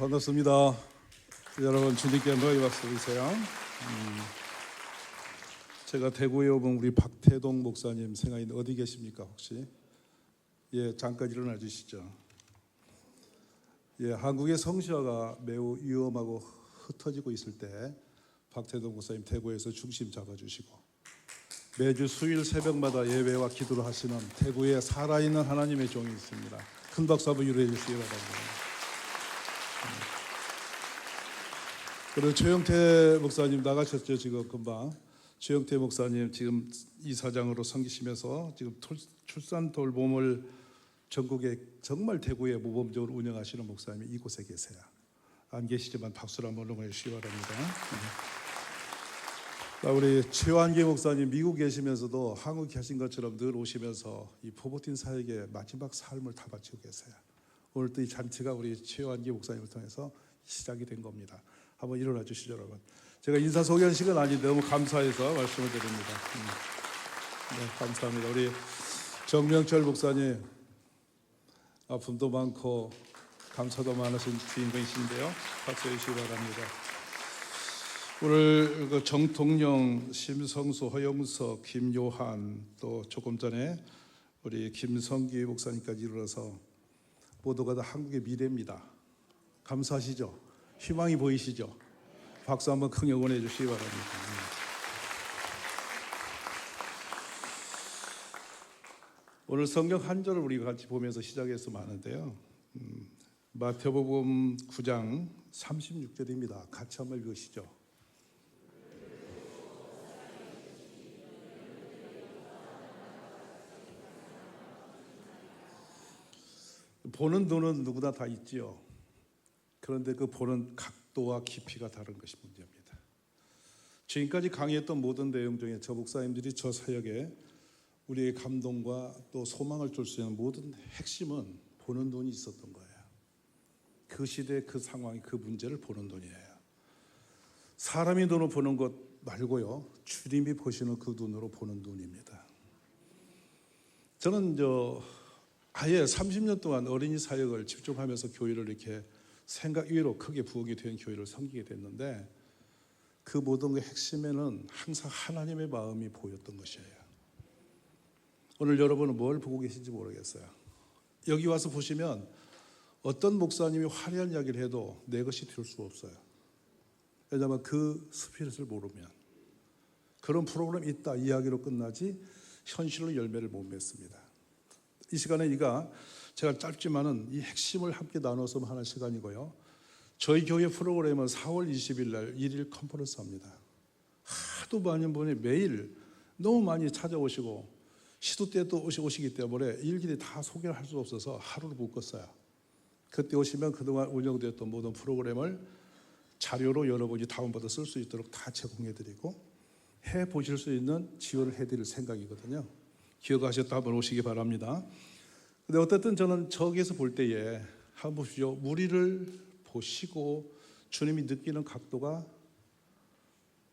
반갑습니다. 여러분 주님께 너희 박수 주세요. 제가 대구에 오면 우리 박태동 목사님 생각이 어디 계십니까 혹시? 예, 잠깐 일어나 주시죠. 예, 한국의 성시화가 매우 위험하고 흩어지고 있을 때 박태동 목사님 대구에서 중심 잡아주시고 매주 수요일 새벽마다 예배와 기도를 하시는 대구에 살아있는 하나님의 종이 있습니다. 큰 박수 한번 유로해 주시기 바랍니다. 그리고 최영태 목사님 나가셨죠 지금 금방. 최영태 목사님 지금 이사장으로 섬기시면서 지금 출산 돌봄을 전국에 정말 대구에 모범적으로 운영하시는 목사님이 이곳에 계세요. 안 계시지만 박수를 한번 응원해 주시기 바랍니다. 우리 최완기 목사님 미국 계시면서도 한국 계신 것처럼 늘 오시면서 이 포버틴 사역의 마지막 삶을 다 바치고 계세요. 오늘 또 이 잔치가 우리 최완기 목사님을 통해서 시작이 된 겁니다. 한번 일어나 주시죠 여러분. 제가 인사 소개한 시간 아닌데 너무 감사해서 말씀을 드립니다. 네, 감사합니다. 우리 정명철 목사님 아픔도 많고 감사도 많으신 주인공이신데요. 박수해 주시기 바랍니다. 오늘 그 정통영, 심성수, 허영석, 김요한 또 조금 전에 우리 김성기 목사님까지 이르러서 모두가 다 한국의 미래입니다. 감사하시죠? 희망이 보이시죠? 박수 한번 크게 응원해 주시기 바랍니다. 오늘 성경 한 절을 우리가 같이 보면서 시작했으면 하는데요. 마태복음 9장 36절입니다. 같이 한번 읽으시죠. 보는 눈은 누구나 다 있지요. 그런데 그 보는 각도와 깊이가 다른 것이 문제입니다. 지금까지 강의했던 모든 내용 중에 저 목사님들이 저 사역에 우리의 감동과 또 소망을 줄 수 있는 모든 핵심은 보는 눈이 있었던 거예요. 그 시대, 그 상황, 그 문제를 보는 눈이에요. 사람이 눈으로 보는 것 말고요, 주님이 보시는 그 눈으로 보는 눈입니다. 저는 아예 30년 동안 어린이 사역을 집중하면서 교회를 이렇게 생각 위로 크게 부엌이 된 교회를 섬기게 됐는데 그 모든 그 핵심에는 항상 하나님의 마음이 보였던 것이에요. 오늘 여러분은 뭘 보고 계신지 모르겠어요. 여기 와서 보시면 어떤 목사님이 화려한 이야기를 해도 내 것이 될 수 없어요. 왜냐하면 그 스피릿을 모르면 그런 프로그램이 있다 이야기로 끝나지 현실로 열매를 못 맺습니다. 이 시간에 제가 짧지만은 이 핵심을 함께 나눠서 하는 시간이고요. 저희 교회 프로그램은 4월 20일 날 1일 컨퍼런스 합니다. 하도 많은 분이 매일 너무 많이 찾아오시고 시도 때 또 오시기 때문에 일일이 다 소개를 할 수 없어서 하루를 묶었어요. 그때 오시면 그동안 운영되었던 모든 프로그램을 자료로 여러분이 다운받아 쓸 수 있도록 다 제공해드리고 해보실 수 있는 지원을 해드릴 생각이거든요. 기억하셨다 한번 오시기 바랍니다. 근데 어쨌든 저는 저기에서 볼 때에 한번 보십시오. 무리를 보시고 주님이 느끼는 각도가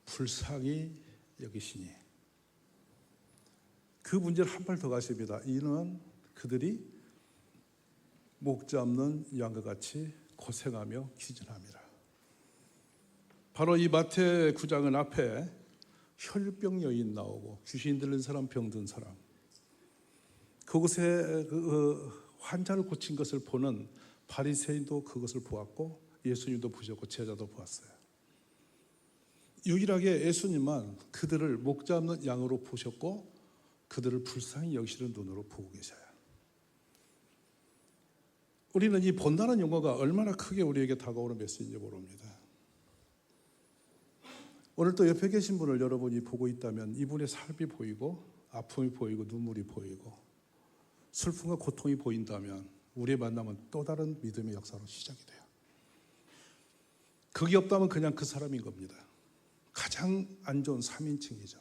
불쌍히 여기시니 그 문제를 한 발 더 가십니다. 이는 그들이 목 잡는 양과 같이 고생하며 기진함이라. 바로 이 마태 9장은 앞에 혈병 여인 나오고 귀신 들린 사람, 병든 사람, 그곳에 환자를 고친 것을 보는 바리새인도 그것을 보았고 예수님도 보셨고 제자도 보았어요. 유일하게 예수님만 그들을 목 잡는 양으로 보셨고 그들을 불쌍히 여기시는 눈으로 보고 계셔요. 우리는 이 본다는 용어가 얼마나 크게 우리에게 다가오는 메시지인지 모릅니다. 오늘 또 옆에 계신 분을 여러분이 보고 있다면 이분의 삶이 보이고 아픔이 보이고 눈물이 보이고 슬픔과 고통이 보인다면 우리의 만남은 또 다른 믿음의 역사로 시작이 돼요. 그게 없다면 그냥 그 사람인 겁니다. 가장 안 좋은 3인칭이죠.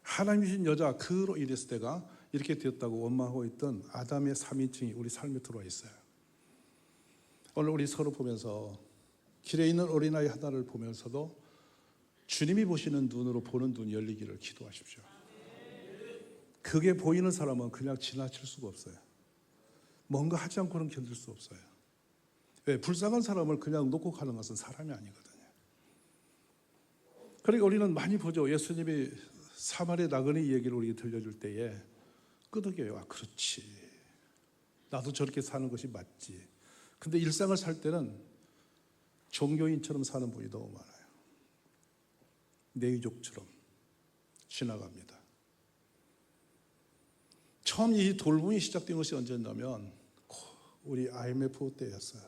하나님 주신 여자 그로 인했을 때가 이렇게 되었다고 원망하고 있던 아담의 3인칭이 우리 삶에 들어와 있어요. 오늘 우리 서로 보면서 길에 있는 어린아이 하나를 보면서도 주님이 보시는 눈으로 보는 눈이 열리기를 기도하십시오. 그게 보이는 사람은 그냥 지나칠 수가 없어요. 뭔가 하지 않고는 견딜 수 없어요. 왜? 불쌍한 사람을 그냥 놓고 가는 것은 사람이 아니거든요. 그러니까 우리는 많이 보죠. 예수님이 사마리아 나그네 얘기를 우리에게 들려줄 때에 끄덕여요. 아, 그렇지. 나도 저렇게 사는 것이 맞지. 근데 일상을 살 때는 종교인처럼 사는 분이 너무 많아요. 내의족처럼 지나갑니다. 처음 이 돌봄이 시작된 것이 언제였냐면 우리 IMF 때였어요.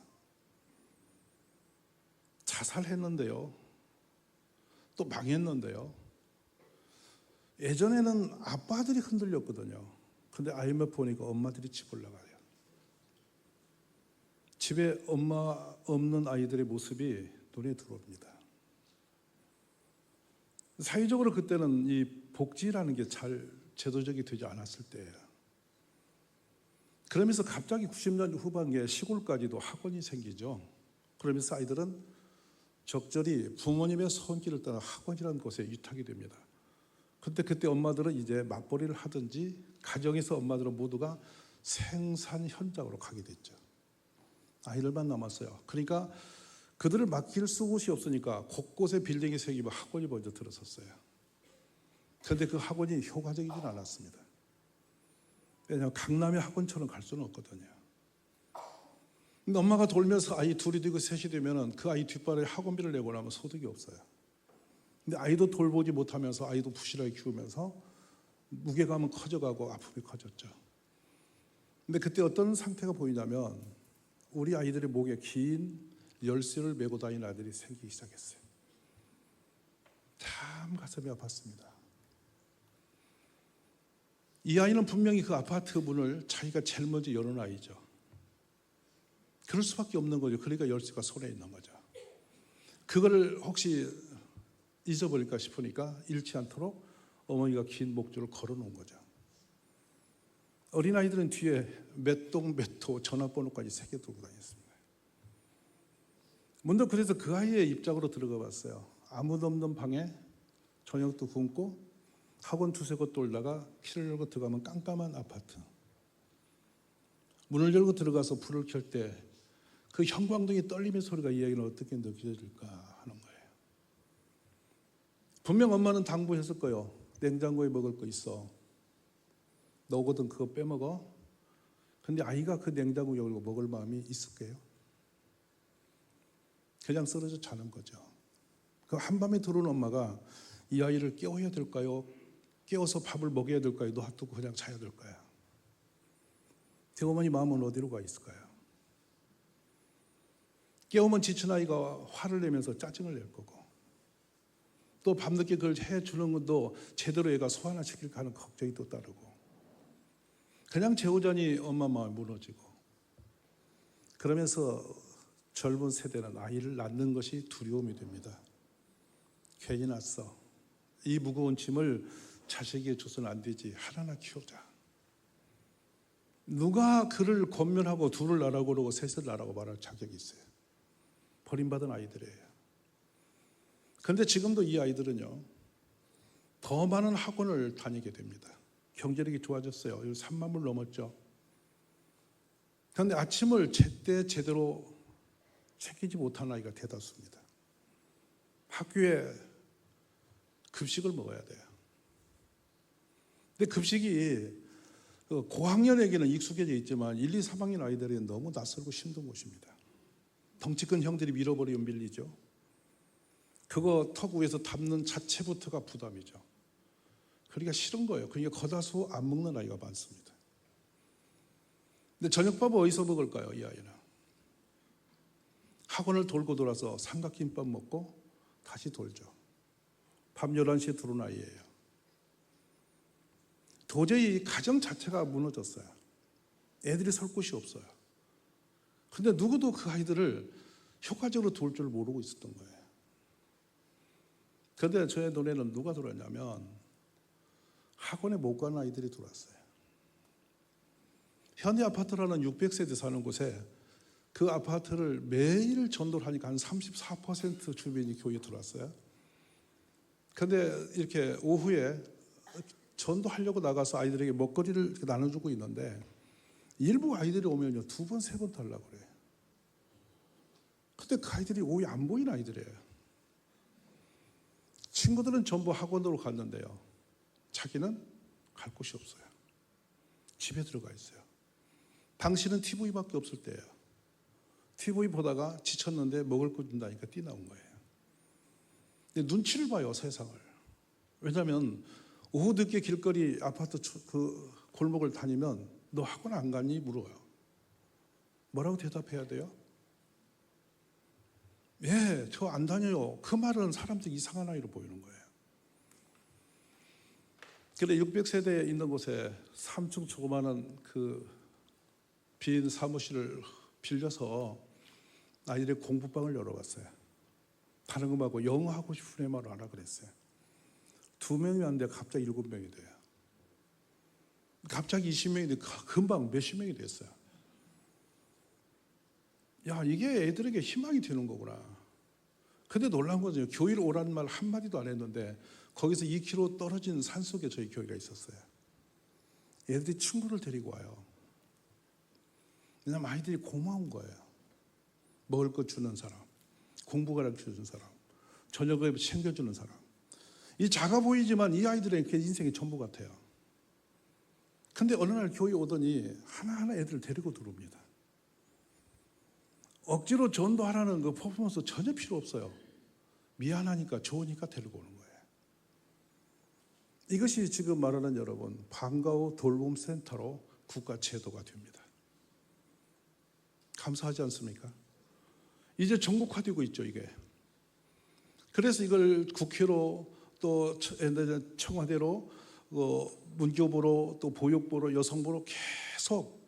자살했는데요. 또 망했는데요. 예전에는 아빠들이 흔들렸거든요. 근데 IMF 보니까 엄마들이 집 올라가요. 집에 엄마 없는 아이들의 모습이 눈에 들어옵니다. 사회적으로 그때는 이 복지라는 게 잘 제도적이 되지 않았을 때예요. 그러면서 갑자기 90년 후반기에 시골까지도 학원이 생기죠. 그러면서 아이들은 적절히 부모님의 손길을 따라 학원이라는 곳에 유탁이 됩니다. 그때 엄마들은 이제 맞벌이를 하든지 가정에서 엄마들은 모두가 생산 현장으로 가게 됐죠. 아이들만 남았어요. 그러니까 그들을 맡길 곳이 없으니까 곳곳에 빌딩이 생기면 학원이 먼저 들어섰어요. 그런데 그 학원이 효과적이진 않았습니다. 왜냐하면 강남의 학원처럼 갈 수는 없거든요. 근데 엄마가 돌면서 아이 둘이 되고 셋이 되면 그 아이 뒷발에 학원비를 내고 나면 소득이 없어요. 근데 아이도 돌보지 못하면서 아이도 부실하게 키우면서 무게감은 커져가고 아픔이 커졌죠. 근데 그때 어떤 상태가 보이냐면 우리 아이들의 목에 긴 열쇠를 메고 다니는 아이들이 생기기 시작했어요. 참 가슴이 아팠습니다. 이 아이는 분명히 그 아파트 문을 자기가 제일 먼저 여는 아이죠. 그럴 수밖에 없는 거죠. 그러니까 열쇠가 손에 있는 거죠. 그거를 혹시 잊어버릴까 싶으니까 잃지 않도록 어머니가 긴 목줄을 걸어놓은 거죠. 어린아이들은 뒤에 몇 동 몇 호 전화번호까지 새겨 두고 다녔습니다. 먼저 그래서 그 아이의 입장으로 들어가 봤어요. 아무도 없는 방에 저녁도 굶고 학원 두세 곳 돌다가 키를 열고 들어가면 깜깜한 아파트. 문을 열고 들어가서 불을 켤 때 그 형광등이 떨리는 소리가 이 아이는 어떻게 느껴질까 하는 거예요. 분명 엄마는 당부했을 거예요. 냉장고에 먹을 거 있어. 너 오거든 그거 빼먹어. 근데 아이가 그 냉장고 열고 먹을 마음이 있을까요? 그냥 쓰러져 자는 거죠. 그 한밤에 들어온 엄마가 이 아이를 깨워야 될까요? 깨워서 밥을 먹여야 될까요? 놔두고 그냥 자야 될까요? 그 어머니 마음은 어디로 가 있을까요? 깨우면 지친 아이가 화를 내면서 짜증을 낼 거고 또 밤늦게 그걸 해주는 것도 제대로 애가 소화나 시킬까 하는 걱정이 또 따르고 그냥 재우자니 엄마 마음이 무너지고 그러면서 젊은 세대는 아이를 낳는 것이 두려움이 됩니다. 괜히 낳았어. 이 무거운 짐을 자식에게 줘서는 안 되지. 하나나 키우자. 누가 그를 권면하고 둘을 낳으라고 그러고 셋을 낳으라고 말할 자격이 있어요. 버림받은 아이들이에요. 그런데 지금도 이 아이들은요. 더 많은 학원을 다니게 됩니다. 경제력이 좋아졌어요. 3만 불 넘었죠. 그런데 아침을 제때 제대로 챙기지 못한 아이가 대다수입니다. 학교에 급식을 먹어야 돼요. 근데 급식이 고학년에게는 익숙해져 있지만 1, 2, 3학년 아이들에게는 너무 낯설고 힘든 곳입니다. 덩치 큰 형들이 밀어버리면 밀리죠. 그거 턱 위에서 담는 자체부터가 부담이죠. 그러니까 싫은 거예요. 그러니까 거다수 안 먹는 아이가 많습니다. 근데 저녁밥 어디서 먹을까요? 이 아이는. 학원을 돌고 돌아서 삼각김밥 먹고 다시 돌죠. 밤 11시에 들어온 아이예요. 도저히 가정 자체가 무너졌어요. 애들이 설 곳이 없어요. 근데 누구도 그 아이들을 효과적으로 돌 줄 모르고 있었던 거예요. 그런데 저의 눈에는 누가 들어왔냐면 학원에 못 가는 아이들이 들어왔어요. 현대 아파트라는 600세대 사는 곳에 그 아파트를 매일 전도를 하니까 한 34% 주민이 교회에 들어왔어요. 그런데 이렇게 오후에 전도하려고 나가서 아이들에게 먹거리를 나눠주고 있는데 일부 아이들이 오면요 2번, 3번 달라고 그래요. 근데 그 아이들이 오후에 안 보이는 아이들이에요. 친구들은 전부 학원으로 갔는데요. 자기는 갈 곳이 없어요. 집에 들어가 있어요. 당신은 TV밖에 없을 때예요. TV 보다가 지쳤는데 먹을 거 준다니까 뛰나온 거예요. 근데 눈치를 봐요, 세상을. 왜냐하면 오후 늦게 길거리 아파트 그 골목을 다니면 너 학원 안 갔니? 물어요. 뭐라고 대답해야 돼요? 예, 저 안 다녀요. 그 말은 사람들이 이상한 아이로 보이는 거예요. 그래 600세대에 있는 곳에 3층 조그마한 그 빈 사무실을 빌려서 아이들의 공부방을 열어봤어요. 다른 거 말고 영어 하고 싶은 애만 하라 그랬어요. 2명이 왔는데 갑자기 7명이 돼요. 갑자기 20명이 돼 금방 몇십 명이 됐어요. 야, 이게 애들에게 희망이 되는 거구나. 근데 놀라운 거죠. 교회를 오라는 말 한마디도 안 했는데 거기서 2km 떨어진 산속에 저희 교회가 있었어요. 애들이 친구를 데리고 와요. 왜냐하면 아이들이 고마운 거예요. 먹을 것 주는 사람, 공부 가르쳐주는 사람, 저녁에 챙겨주는 사람. 이 작아 보이지만 이 아이들의 인생이 전부 같아요. 근데 어느 날 교회 오더니 하나하나 애들을 데리고 들어옵니다. 억지로 전도하라는 그 퍼포먼스 전혀 필요 없어요. 미안하니까 좋으니까 데리고 오는 거예요. 이것이 지금 말하는 여러분 방과후 돌봄 센터로 국가 제도가 됩니다. 감사하지 않습니까? 이제 전국화되고 있죠, 이게. 그래서 이걸 국회로 또 청와대로 문교부로 또 보육부로 여성부로 계속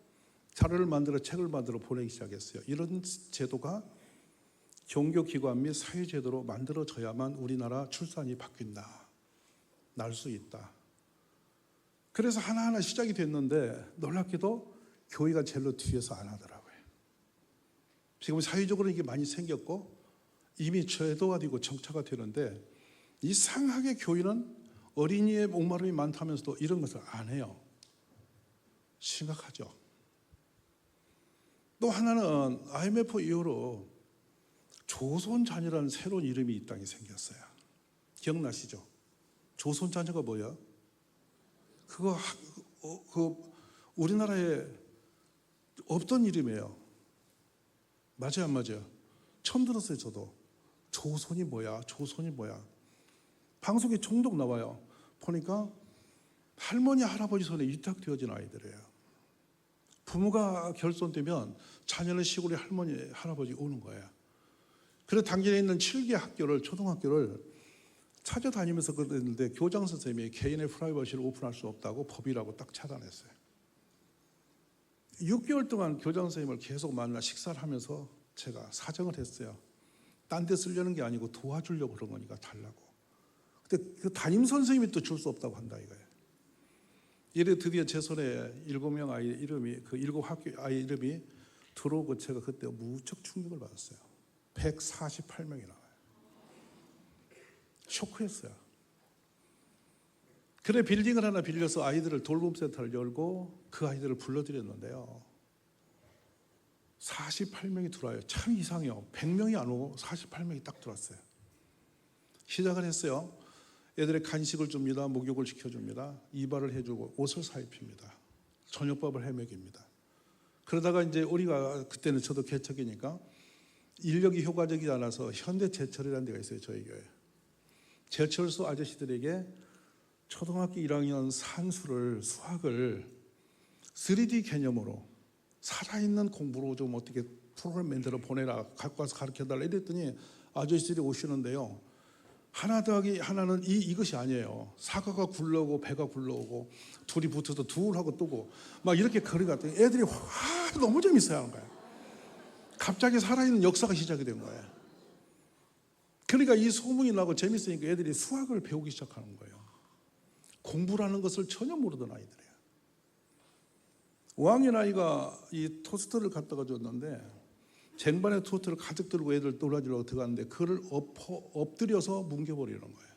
자료를 만들어 책을 만들어 보내기 시작했어요. 이런 제도가 종교기관 및 사회제도로 만들어져야만 우리나라 출산이 바뀐다. 날 수 있다. 그래서 하나하나 시작이 됐는데 놀랍게도 교회가 제일로 뒤에서 안 하더라고요. 지금 사회적으로 이게 많이 생겼고 이미 제도가 되고 정착가 되는데 이상하게 교회는 어린이의 목마름이 많다면서도 이런 것을 안 해요. 심각하죠. 또 하나는 IMF 이후로 조선자녀라는 새로운 이름이 이 땅에 생겼어요. 기억나시죠? 조선자녀가 뭐야? 그거 우리나라에 없던 이름이에요. 맞아요, 안 맞아요? 처음 들었어요, 저도. 조선이 뭐야? 조선이 뭐야? 방송에 종종 나와요. 보니까 할머니, 할아버지 손에 위탁되어진 아이들이에요. 부모가 결손되면 자녀는 시골에 할머니, 할아버지 오는 거예요. 그래서 당진에 있는 7개 학교를, 초등학교를 찾아다니면서 그랬는데 교장 선생님이 개인의 프라이버시를 오픈할 수 없다고 법이라고 딱 차단했어요. 6개월 동안 교장 선생님을 계속 만나 식사를 하면서 제가 사정을 했어요. 딴 데 쓰려는 게 아니고 도와주려고 그런 거니까 달라고. 근데 그 담임 선생님이 또 줄 수 없다고 한다 이거예요. 이래 드디어 제 손에 7명 아이 이름이 그 7학교 아이 이름이 들어오고 제가 그때 무척 충격을 받았어요. 148명이 나와요. 쇼크했어요. 그래 빌딩을 하나 빌려서 아이들을 돌봄센터를 열고 그 아이들을 불러들였는데요. 48명이 들어와요. 참 이상해요. 100명이 안 오고 48명이 딱 들어왔어요. 시작을 했어요. 애들의 간식을 줍니다. 목욕을 시켜줍니다. 이발을 해주고 옷을 사입힙니다. 저녁밥을 해먹입니다. 그러다가 이제 우리가 그때는 저도 개척이니까 인력이 효과적이지 않아서 현대제철이라는 데가 있어요. 저희 교회. 제철소 아저씨들에게 초등학교 1학년 산수를 수학을 3D 개념으로 살아있는 공부로 좀 어떻게 프로그램 만들어 보내라 갖고 와서 가르쳐달라 이랬더니 아저씨들이 오시는데요. 하나 더하기 하나는 이것이 아니에요. 사과가 굴러오고 배가 굴러오고 둘이 붙어서 둘하고 뜨고 막 이렇게 거리가 애들이 너무 재밌어요 하는 거예요. 갑자기 살아있는 역사가 시작이 된 거예요. 그러니까 이 소문이 나고 재밌으니까 애들이 수학을 배우기 시작하는 거예요. 공부라는 것을 전혀 모르던 아이들이에요. 5학년 아이가 이 토스트를 갖다가 줬는데 쟁반에 토스트를 가득 들고 애들 놀아주려고 들어갔는데 그걸 엎드려서 뭉개버리는 거예요.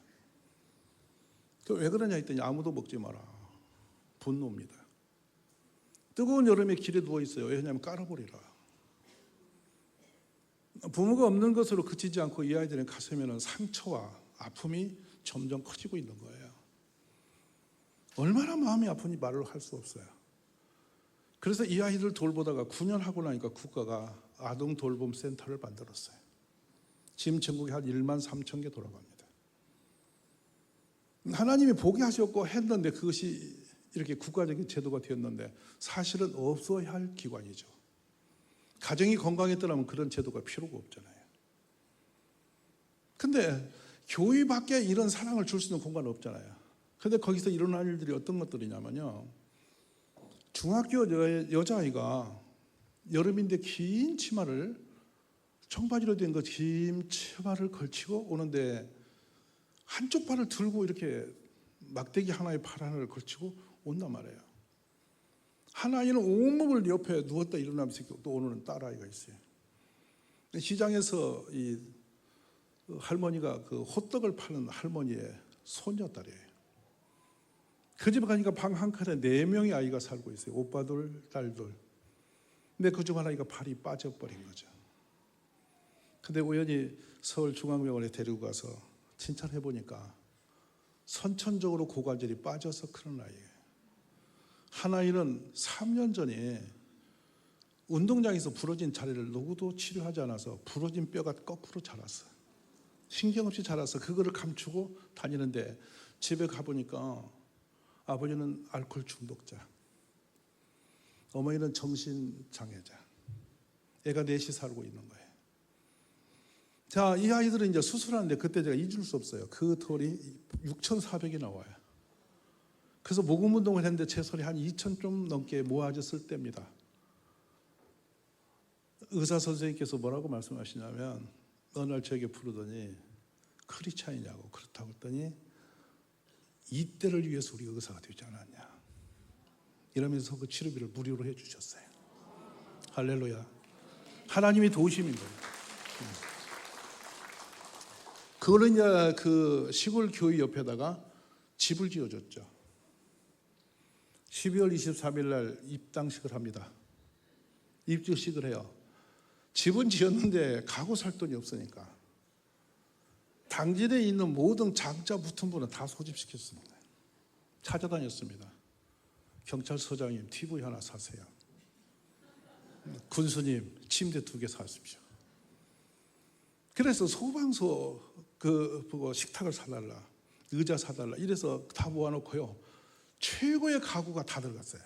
왜 그러냐 했더니 아무도 먹지 마라. 분노입니다. 뜨거운 여름에 길에 누워있어요. 왜냐하면 깔아버리라. 부모가 없는 것으로 그치지 않고 이 아이들의 가슴에는 상처와 아픔이 점점 커지고 있는 거예요. 얼마나 마음이 아픈지 말을 할 수 없어요. 그래서 이 아이들 돌보다가 9년 하고 나니까 국가가 아동 돌봄 센터를 만들었어요. 지금 전국에 한 1만 3천 개 돌아갑니다. 하나님이 보게 하셨고 했는데 그것이 이렇게 국가적인 제도가 되었는데 사실은 없어야 할 기관이죠. 가정이 건강했더라면 그런 제도가 필요가 없잖아요. 근데 교회 밖에 이런 사랑을 줄 수 있는 공간은 없잖아요. 근데 거기서 일어날 일들이 어떤 것들이냐면요. 중학교 여자아이가 여름인데 긴 치마를 청바지로 된 그 긴 치마를 걸치고 오는데 한쪽 발을 들고 이렇게 막대기 하나에 팔 하나를 걸치고 온단 말이에요. 하나이는 온몸을 옆에 누웠다 일어나면서 또 오는 딸아이가 있어요. 시장에서 이 할머니가 그 호떡을 파는 할머니의 손녀딸이에요. 그 집에 가니까 방 한 칸에 4명의 아이가 살고 있어요. 오빠들, 딸들. 근데 그 중 하나가 발이 빠져버린 거죠. 근데 우연히 서울중앙병원에 데리고 가서 진찰해 보니까 선천적으로 고관절이 빠져서 그런 아이예요. 하나이는 3년 전에 운동장에서 부러진 자리를 누구도 치료하지 않아서 부러진 뼈가 거꾸로 자랐어요. 신경 없이 자라서 그거를 감추고 다니는데 집에 가보니까 아버지는 알코올 중독자, 어머니는 정신장애자, 애가 넷이 살고 있는 거예요. 자, 이 아이들은 이제 수술하는데 그때 제가 잊을 수 없어요. 그 털이 6,400이 나와요. 그래서 모금 운동을 했는데 제 털이 한 2,000 좀 넘게 모아졌을 때입니다. 의사 선생님께서 뭐라고 말씀하시냐면 어느 날 저에게 부르더니 크리스찬이냐고 그렇다고 했더니 이때를 위해서 우리가 의사가 되지 않았냐 이러면서 그 치료비를 무료로 해주셨어요. 할렐루야. 하나님이 도우심인 거예요. 그거는 이제 그 시골 교회 옆에다가 집을 지어줬죠. 12월 23일 날 입당식을 합니다. 입주식을 해요. 집은 지었는데 가구 살 돈이 없으니까 당진에 있는 모든 장자 붙은 분은 다 소집시켰습니다. 찾아다녔습니다. 경찰서장님 TV 하나 사세요. 군수님 침대 2개 사십시오. 그래서 소방서 보고 식탁을 사달라, 의자 사달라 이래서 다 모아놓고요. 최고의 가구가 다 들어갔어요.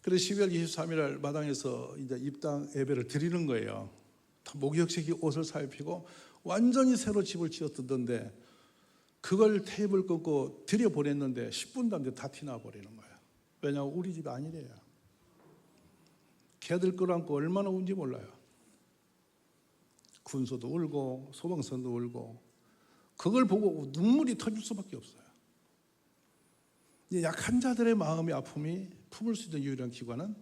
그래서 12월 23일 날 마당에서 이제 입당 예배를 드리는 거예요. 다 목욕식이 옷을 살피고 완전히 새로 집을 지었던데 그걸 테이블 끊고 들여보냈는데 10분도 안 돼 다 티나버리는 거예요. 왜냐하면 우리 집이 아니래요. 걔들 끌어안고 얼마나 운지 몰라요. 군소도 울고 소방서도 울고 그걸 보고 눈물이 터질 수밖에 없어요. 약한 자들의 마음의 아픔이 품을 수 있는 유일한 기관은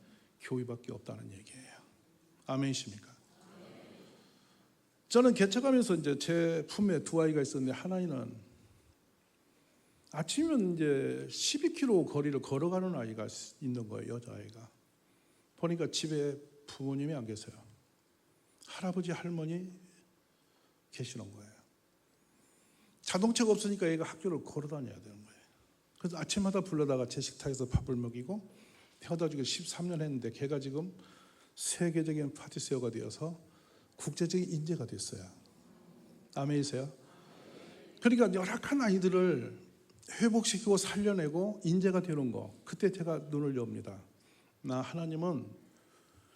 교회밖에 없다는 얘기예요. 아멘이십니까? 저는 개척하면서 이제 제 품에 2아이가 있었는데 하나는 아침이면 이제 12km 거리를 걸어가는 아이가 있는 거예요. 여자아이가. 보니까 집에 부모님이 안 계세요. 할아버지 할머니 계시는 거예요. 자동차가 없으니까 애가 학교를 걸어 다녀야 되는 거예요. 그래서 아침마다 불러다가 제 식탁에서 밥을 먹이고 태워다 주고 13년 했는데 걔가 지금 세계적인 파티세어가 되어서 국제적인 인재가 됐어요. 아멘이세요? 그러니까 열악한 아이들을 회복시키고 살려내고 인재가 되는 거, 그때 제가 눈을 엽니다. 나 하나님은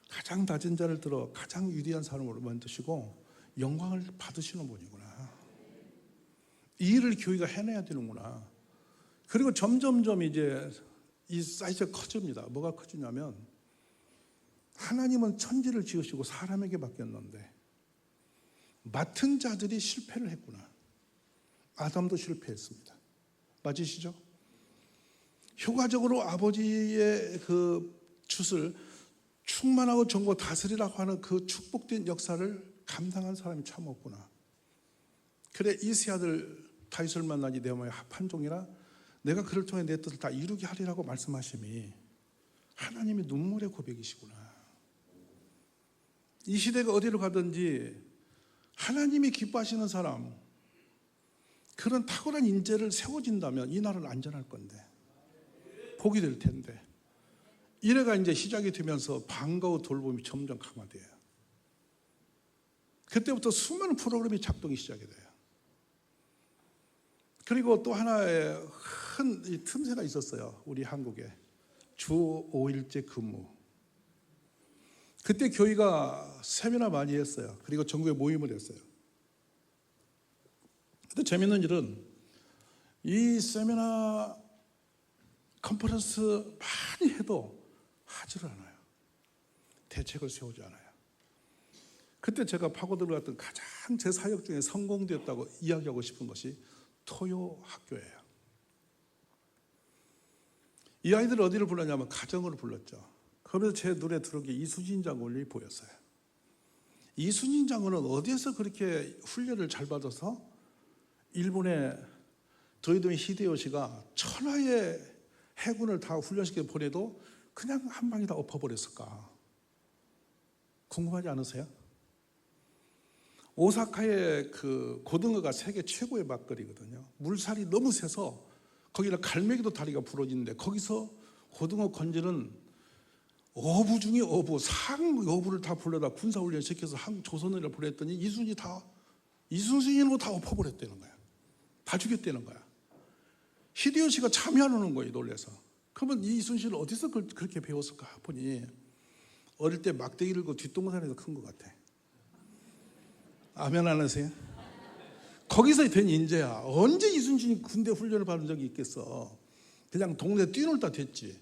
가장 낮은 자를 들어 가장 위대한 사람으로 만드시고 영광을 받으시는 분이구나. 이 일을 교회가 해내야 되는구나. 그리고 점점점 이제 이 사이즈가 커집니다. 뭐가 커지냐면 하나님은 천지를 지으시고 사람에게 맡겼는데 맡은 자들이 실패를 했구나. 아담도 실패했습니다. 맞으시죠? 효과적으로 아버지의 그 슛을 충만하고 전고 다스리라고 하는 그 축복된 역사를 감당한 사람이 참 없구나. 그래 이세 아들 다윗을 만나니 내 마음에 합한 종이라 내가 그를 통해 내 뜻을 다 이루게 하리라고 말씀하심이 하나님의 눈물의 고백이시구나. 이 시대가 어디로 가든지 하나님이 기뻐하시는 사람, 그런 탁월한 인재를 세워진다면 이 나라는 안전할 건데, 복이 될 텐데, 이래가 이제 시작이 되면서 방과후 돌봄이 점점 강화돼요. 그때부터 수많은 프로그램이 작동이 시작이 돼요. 그리고 또 하나의 큰 틈새가 있었어요. 우리 한국에 주 5일제 근무. 그때 교회가 세미나 많이 했어요. 그리고 전국에 모임을 했어요. 근데 재밌는 일은 이 세미나 컨퍼런스 많이 해도 하지를 않아요. 대책을 세우지 않아요. 그때 제가 파고들어갔던 가장 제 사역 중에 성공되었다고 이야기하고 싶은 것이 토요 학교예요. 이 아이들을 어디를 불렀냐면 가정으로 불렀죠. 그러면서 제 눈에 들어온 게 이순신 장군이 보였어요. 이순신 장군은 어디에서 그렇게 훈련을 잘 받아서 일본의 도요토미 히데요시가 천하의 해군을 다 훈련시켜 보내도 그냥 한 방에 다 엎어버렸을까? 궁금하지 않으세요? 오사카의 그 고등어가 세계 최고의 막걸리거든요. 물살이 너무 세서 거기는 갈매기도 다리가 부러지는데 거기서 고등어 건지는 어부 중에 어부, 상 어부를 다 불러다 군사훈련 시켜서 조선을 보냈더니 이순신이 다 엎어버렸다는 거야. 다 죽였다는 거야. 히데요시가 참여 안 오는 거예요, 놀래서. 그러면 이순신을 어디서 그렇게 배웠을까 보니 어릴 때 막대기를 그 뒷동산에서 큰 것 같아. 아멘 안 하세요? 거기서 된 인재야. 언제 이순신이 군대 훈련을 받은 적이 있겠어. 그냥 동네 뛰놀다 됐지.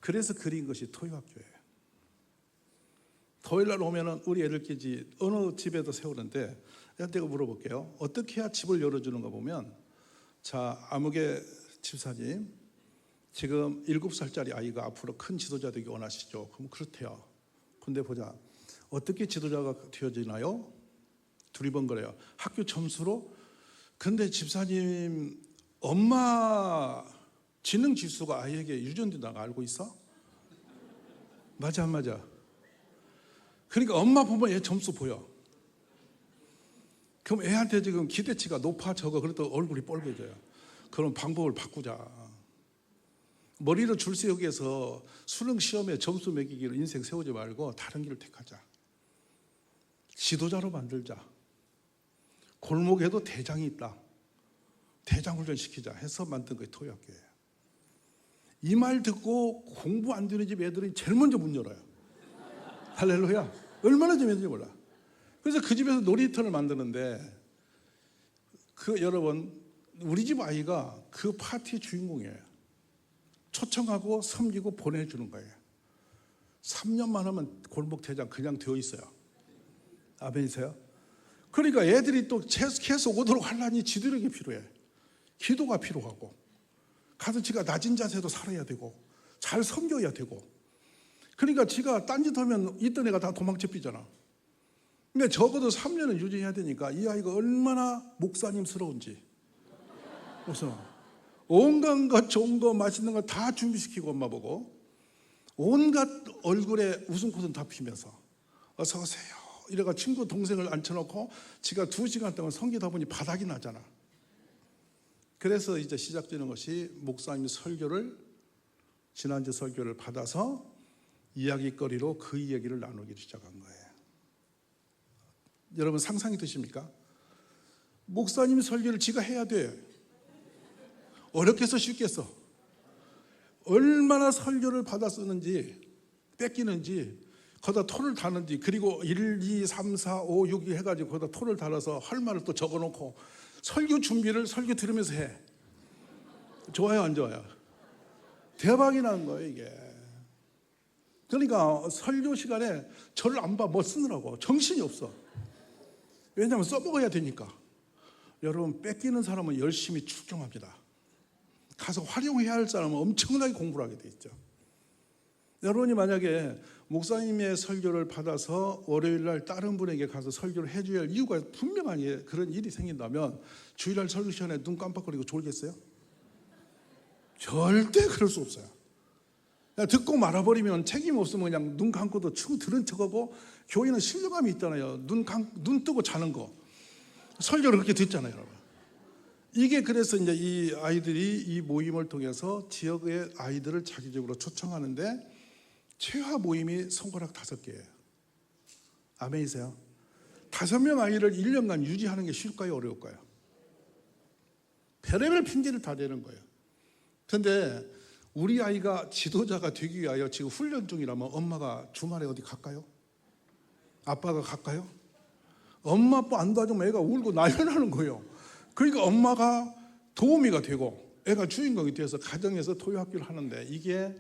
그래서 그린 것이 토요학교예요. 토요일날 오면은 우리 애들끼리 어느 집에도 세우는데 내가 물어볼게요. 어떻게 해야 집을 열어주는가 보면, 자, 아무개 집사님, 지금 7살짜리 아이가 앞으로 큰 지도자 되기 원하시죠? 그럼 그렇대요. 근데 보자. 어떻게 지도자가 되어지나요? 두리번거려요. 학교 점수로? 근데 집사님, 엄마 지능 지수가 아이에게 유전된다고 알고 있어? 맞아, 안 맞아? 그러니까 엄마 보면 얘 점수 보여. 그럼 애한테 지금 기대치가 높아 적어. 그래도 얼굴이 뻘개져요. 그럼 방법을 바꾸자. 머리로 줄 세우기 위해서 수능 시험에 점수 매기기로 인생 세우지 말고 다른 길을 택하자. 지도자로 만들자. 골목에도 대장이 있다. 대장 훈련 시키자 해서 만든 게 토요학교예요. 이 말 듣고 공부 안 되는 집 애들이 제일 먼저 문 열어요. 할렐루야. 얼마나 재밌는지 몰라. 그래서 그 집에서 놀이터를 만드는데 여러분, 우리 집 아이가 그 파티의 주인공이에요. 초청하고 섬기고 보내주는 거예요. 3년만 하면 골목 대장 그냥 되어 있어요. 아멘이세요? 그러니까 애들이 또 계속 오도록 하려니 지도력이 필요해. 기도가 필요하고, 가서 지가 낮은 자세도 살아야 되고, 잘 섬겨야 되고. 그러니까 지가 딴짓하면 있던 애가 다 도망쳐삐잖아. 근데 적어도 3년은 유지해야 되니까 이 아이가 얼마나 목사님스러운지. 그래서 온갖 것 좋은 거 맛있는 거 다 준비시키고 엄마 보고 온갖 얼굴에 웃음꽃은 다 피면서 어서 오세요 이래가 친구 동생을 앉혀놓고 지가 2시간 동안 섬기다 보니 바닥이 나잖아. 그래서 이제 시작되는 것이 목사님 설교를, 지난주 설교를 받아서 이야기거리로 그 이야기를 나누기 시작한 거예요. 여러분 상상이 되십니까? 목사님 설교를 지가 해야 돼. 어렵겠어 쉽겠어? 얼마나 설교를 받아 쓰는지, 뺏기는지, 거기다 토를 다는지, 그리고 1, 2, 3, 4, 5, 6 해가지고 거기다 토를 달아서 할 말을 또 적어놓고 설교 준비를 설교 들으면서 해. 좋아요 안 좋아요? 대박이 나는 거예요 이게. 그러니까 설교 시간에 저를 안 봐. 뭐 쓰느라고 정신이 없어. 왜냐하면 써먹어야 되니까. 여러분 뺏기는 사람은 열심히 출정합니다. 가서 활용해야 할 사람은 엄청나게 공부를 하게 돼 있죠. 여러분이 만약에 목사님의 설교를 받아서 월요일날 다른 분에게 가서 설교를 해줘야 할 이유가 분명하게 그런 일이 생긴다면 주일날 설교 시간에 눈 깜빡거리고 졸겠어요? 절대 그럴 수 없어요. 그냥 듣고 말아버리면 책임 없으면 그냥 눈 감고도 충 들은 척하고, 교회는 신뢰감이 있잖아요. 눈 뜨고 자는 거. 설교를 그렇게 듣잖아요, 여러분. 이게 그래서 이제 이 아이들이 이 모임을 통해서 지역의 아이들을 자기적으로 초청하는데, 최하 모임이 손가락 5개예요. 아멘이세요? 5명 아이를 1년간 유지하는 게 쉬울까요, 어려울까요? 별의별 핑계를 다 대는 거예요. 그런데 우리 아이가 지도자가 되기 위하여 지금 훈련 중이라면 엄마가 주말에 어디 갈까요? 아빠가 갈까요? 엄마 아빠 안 도와주면 애가 울고 난리나는 거예요. 그러니까 엄마가 도우미가 되고 애가 주인공이 되어서 가정에서 토요학교를 하는데, 이게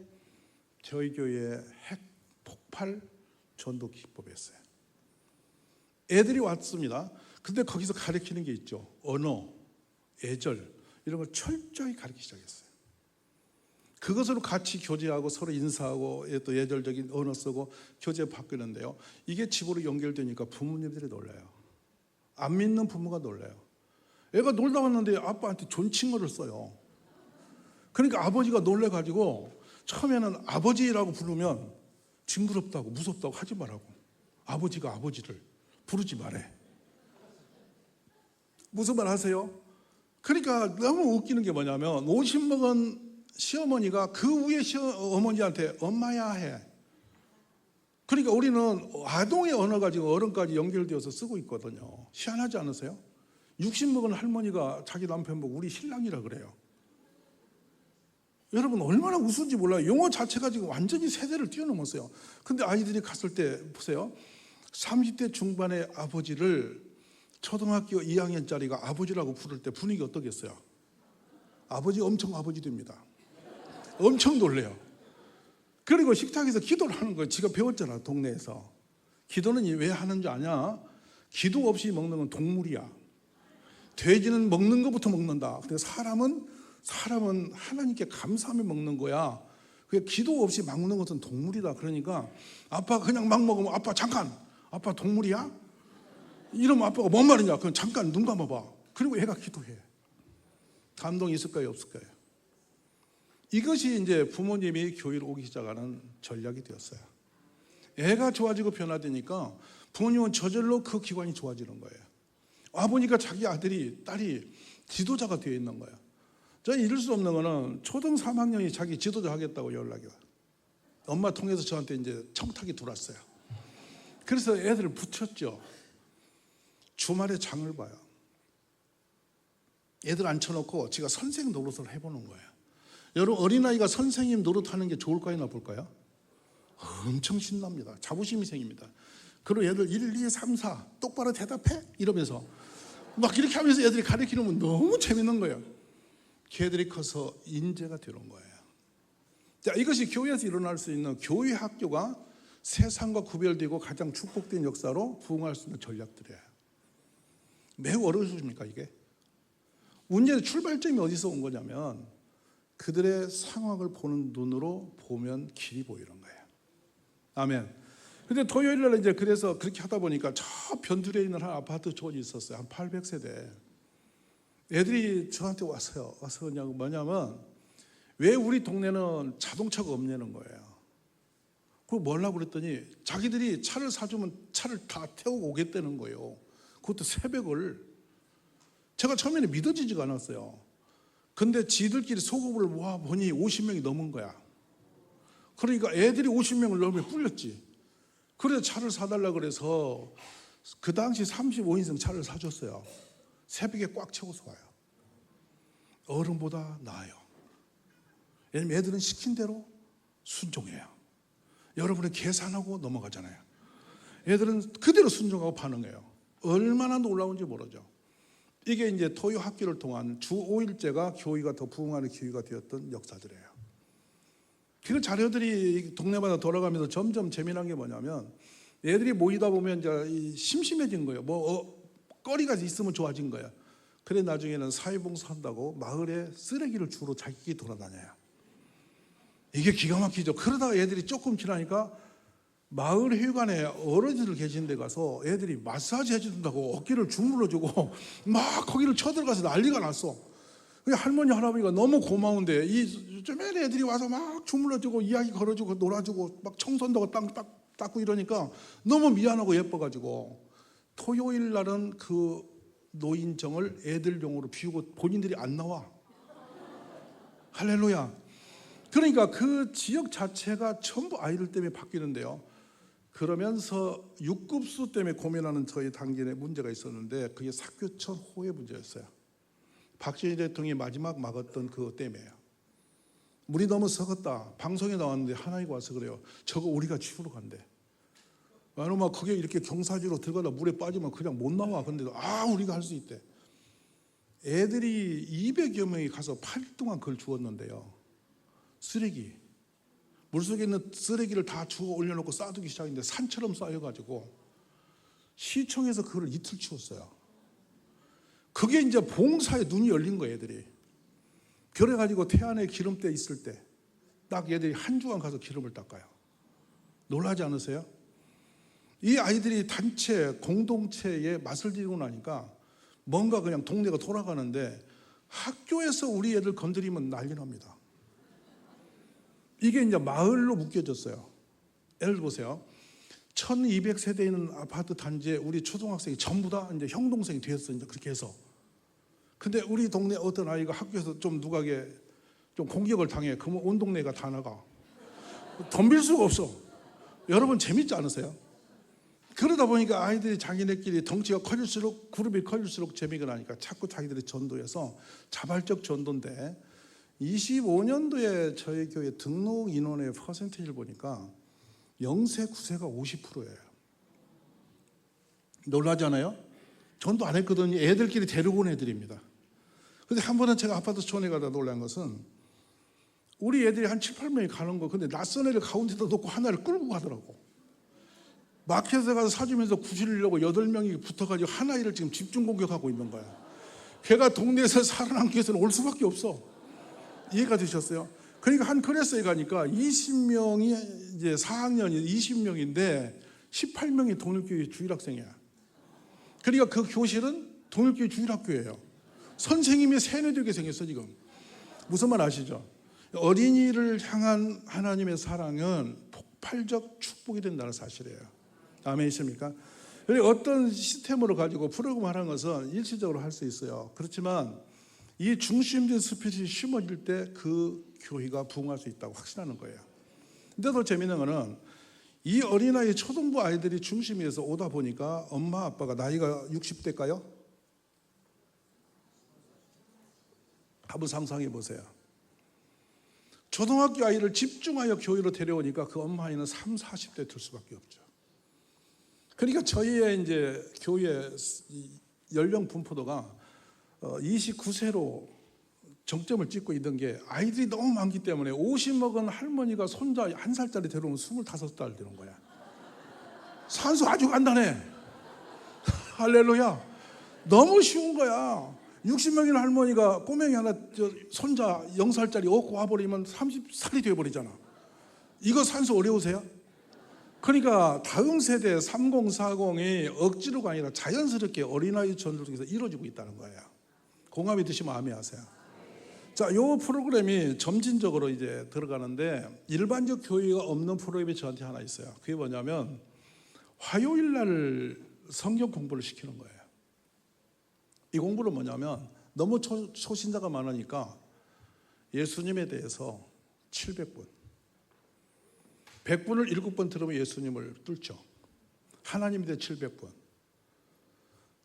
저희 교회의 핵폭발 전도 기법이었어요. 애들이 왔습니다. 근데 거기서 가르치는 게 있죠. 언어, 예절, 이런 걸 철저히 가르치기 시작했어요. 그것으로 같이 교제하고 서로 인사하고 또 예절적인 언어 쓰고 교제 바뀌는데요. 이게 집으로 연결되니까 부모님들이 놀라요. 안 믿는 부모가 놀라요. 애가 놀다 왔는데 아빠한테 존칭어를 써요. 그러니까 아버지가 놀래가지고 처음에는 아버지라고 부르면 징그럽다고 무섭다고 하지 말라고. 아버지가 아버지를 부르지 말해. 무슨 말 하세요? 그러니까 너무 웃기는 게 뭐냐면, 50 먹은 시어머니가 그 위에 어머니한테 엄마야 해. 그러니까 우리는 아동의 언어가 지금 어른까지 연결되어서 쓰고 있거든요. 희한하지 않으세요? 60 먹은 할머니가 자기 남편 보고 우리 신랑이라 그래요. 여러분 얼마나 우스운지 몰라요. 용어 자체가 지금 완전히 세대를 뛰어넘었어요. 근데 아이들이 갔을 때 보세요. 30대 중반의 아버지를 초등학교 2학년짜리가 아버지라고 부를 때 분위기 어떻겠어요? 아버지 엄청 아버지 됩니다. 엄청 놀래요. 그리고 식탁에서 기도를 하는 거예요. 지가 배웠잖아, 동네에서. 기도는 왜 하는 줄 아냐? 기도 없이 먹는 건 동물이야. 돼지는 먹는 것부터 먹는다. 근데 사람은 하나님께 감사하며 먹는 거야. 그게 기도 없이 막 먹는 것은 동물이다. 그러니까 아빠가 그냥 막 먹으면, 아빠 잠깐, 아빠 동물이야? 이러면 아빠가 뭔 말이냐? 그럼 잠깐 눈 감아봐. 그리고 애가 기도해. 감동이 있을까요, 없을까요? 이것이 이제 부모님이 교회로 오기 시작하는 전략이 되었어요. 애가 좋아지고 변화되니까 부모님은 저절로 그 기관이 좋아지는 거예요. 와보니까 자기 아들이, 딸이 지도자가 되어 있는 거예요. 저는 이럴 수 없는 거는 초등 3학년이 자기 지도자 하겠다고 연락이 와요. 엄마 통해서 저한테 이제 청탁이 들어왔어요. 그래서 애들을 붙였죠. 주말에 장을 봐요. 애들 앉혀놓고 제가 선생 노릇을 해보는 거예요. 여러분, 어린아이가 선생님 노릇하는 게 좋을까요, 나쁠까요? 엄청 신납니다. 자부심이 생깁니다. 그리고 애들 1, 2, 3, 4 똑바로 대답해? 이러면서 막 이렇게 하면서 애들이 가르치면 너무 재밌는 거예요. 걔들이 커서 인재가 되는 거예요. 자, 이것이 교회에서 일어날 수 있는, 교회 학교가 세상과 구별되고 가장 축복된 역사로 부흥할 수 있는 전략들이에요. 매우 어려우십니까, 이게? 문제는 출발점이 어디서 온 거냐면, 그들의 상황을 보는 눈으로 보면 길이 보이는 거예요. 아멘. 근데 토요일날 이제 그래서 그렇게 하다 보니까 저 변두리에 있는 한 아파트 존이 있었어요. 한 800세대. 애들이 저한테 왔어요. 와서 뭐냐면, 왜 우리 동네는 자동차가 없냐는 거예요. 그거 뭐라고 그랬더니 자기들이 차를 사주면 차를 다 태우고 오겠다는 거예요. 그것도 새벽을. 제가 처음에는 믿어지지가 않았어요. 근데 지들끼리 소급을 모아보니 50명이 넘은 거야. 그러니까 애들이 50명을 넘으면 뿔렸지. 그래서 차를 사달라 그래서 그 당시 35인승 차를 사줬어요. 새벽에 꽉 채워서 와요. 어른보다 나아요. 왜냐면 애들은 시킨 대로 순종해요. 여러분은 계산하고 넘어가잖아요. 애들은 그대로 순종하고 반응해요. 얼마나 놀라운지 모르죠. 이게 이제 토요 학기를 통한 주 5일제가 교회가 더 부흥하는 기회가 되었던 역사들이에요. 그 자료들이 동네마다 돌아가면서 점점 재미난 게 뭐냐면, 애들이 모이다 보면 이제 심심해진 거예요. 거리가 있으면 좋아진 거예요. 그래 나중에는 사회봉사한다고 마을에 쓰레기를 주로 자기끼리 돌아다녀요. 이게 기가 막히죠. 그러다가 애들이 조금 지나니까 마을 회관에 어르신들 계신 데 가서 애들이 마사지 해준다고 어깨를 주물러주고 막 거기를 쳐들어가서 난리가 났어. 할머니 할아버지가 너무 고마운데 이 쪼맨 애들이 와서 막 주물러주고 이야기 걸어주고 놀아주고 막 청소한다고 땅 닦고 이러니까 너무 미안하고 예뻐가지고 토요일 날은 그 노인정을 애들용으로 비우고 본인들이 안 나와. 할렐루야. 그러니까 그 지역 자체가 전부 아이들 때문에 바뀌는데요. 그러면서 육급수 때문에 고민하는 저희 당진에 문제가 있었는데 그게 사교천 호의 문제였어요. 박정희 대통령이 마지막 막았던 그것 때문에요. 물이 너무 썩었다. 방송에 나왔는데 하나이가 와서 그래요. 저거 우리가 치우러 간대. 왜냐면 그게 이렇게 경사지로 들어가다 물에 빠지면 그냥 못 나와. 근데도 우리가 할 수 있대. 애들이 200여 명이 가서 8일 동안 그걸 주웠는데요. 쓰레기. 물속에 있는 쓰레기를 다 주워 올려놓고 쌓아두기 시작했는데 산처럼 쌓여가지고 시청에서 그걸 이틀 치웠어요. 그게 이제 봉사에 눈이 열린 거예요, 애들이. 그래가지고 태안에 기름때 있을 때 딱 애들이 한 주간 가서 기름을 닦아요. 놀라지 않으세요? 이 아이들이 단체, 공동체에 맛을 들이고 나니까 뭔가 그냥 동네가 돌아가는데 학교에서 우리 애들 건드리면 난리 납니다. 이게 이제 마을로 묶여졌어요. 예를 들어 보세요. 1200세대 있는 아파트 단지에 우리 초등학생이 전부 다 이제 형 동생이 되었어요. 이제 그렇게 해서. 근데 우리 동네 어떤 아이가 학교에서 좀 누가게 좀 공격을 당해. 그러면 온 동네가 다 나가. 덤빌 수가 없어. 여러분 재밌지 않으세요? 그러다 보니까 아이들이 자기네끼리 덩치가 커질수록 그룹이 커질수록 재미가 나니까 자꾸 자기들이 전도해서 자발적 전도인데 25년도에 저희 교회 등록 인원의 퍼센테이지를 보니까 0세, 9세가 50%예요. 놀라잖아요? 전도 안 했거든요. 애들끼리 데리고 온 애들입니다. 근데 한 번은 제가 아파트촌에 가다 놀란 것은 우리 애들이 한 7, 8명이 가는 거 근데 낯선 애를 가운데다 놓고 하나를 끌고 가더라고. 마켓에 가서 사주면서 구실려고 8명이 붙어가지고 하나이를 지금 집중 공격하고 있는 거야. 걔가 동네에서 살아남기 위해서는 올 수밖에 없어. 이해가 되셨어요? 그러니까 한 클래스에 가니까 20명이 이제 4학년이 20명인데 18명이 동일교회 주일학생이야. 그러니까 그 교실은 동일교회 주일학교예요. 선생님이 세뇌되게 생겼어 지금. 무슨 말 아시죠? 어린이를 향한 하나님의 사랑은 폭발적 축복이 된다는 사실이에요. 아멘이십니까? 어떤 시스템으로 가지고 프로그램 하는 것은 일시적으로 할 수 있어요. 그렇지만 이 중심된 스피릿이 심어질 때 그 교회가 부흥할 수 있다고 확신하는 거예요. 근데 더 재미있는 거는 이 어린아이 초등부 아이들이 중심에서 오다 보니까 엄마 아빠가 나이가 60대일까요? 한번 상상해 보세요. 초등학교 아이를 집중하여 교회로 데려오니까 그 엄마 아이는 30, 40대 될 수밖에 없죠. 그러니까 저희의 이제 교회 연령 분포도가 29세로 정점을 찍고 있는 게 아이들이 너무 많기 때문에 50 먹은 할머니가 손자 1살짜리 데려오면 25살 되는 거야. 산소 아주 간단해. 할렐루야. 너무 쉬운 거야. 60명인 할머니가 꼬맹이 하나 손자 0살짜리 얻고 와버리면 30살이 되어버리잖아. 이거 산소 어려우세요? 그러니까 다음 세대 3040이 억지로가 아니라 자연스럽게 어린아이 전도 중에서 이루어지고 있다는 거예요. 공감이 드시면 아멘하세요. 자, 이 프로그램이 점진적으로 이제 들어가는데 일반적 교회가 없는 프로그램이 저한테 하나 있어요. 그게 뭐냐면 화요일 날 성경 공부를 시키는 거예요. 이 공부는 뭐냐면 너무 초신자가 많으니까 예수님에 대해서 700분 100분을 7번 들으면 예수님을 뚫죠. 하나님에 대해 700분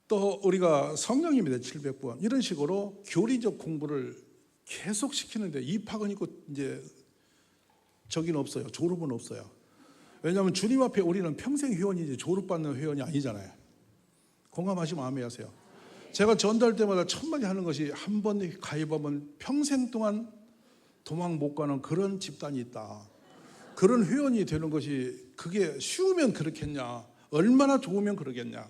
또 우리가 성령님에 대해 700번 이런 식으로 교리적 공부를 계속 시키는데 입학은 있고 이제 저기는 없어요. 졸업은 없어요. 왜냐하면 주님 앞에 우리는 평생 회원이지 졸업받는 회원이 아니잖아요. 공감하시면 아멘하세요. 제가 전도할 때마다 천만이 하는 것이 한 번 가입하면 평생 동안 도망 못 가는 그런 집단이 있다. 그런 회원이 되는 것이 그게 쉬우면 그렇겠냐, 얼마나 좋으면 그러겠냐.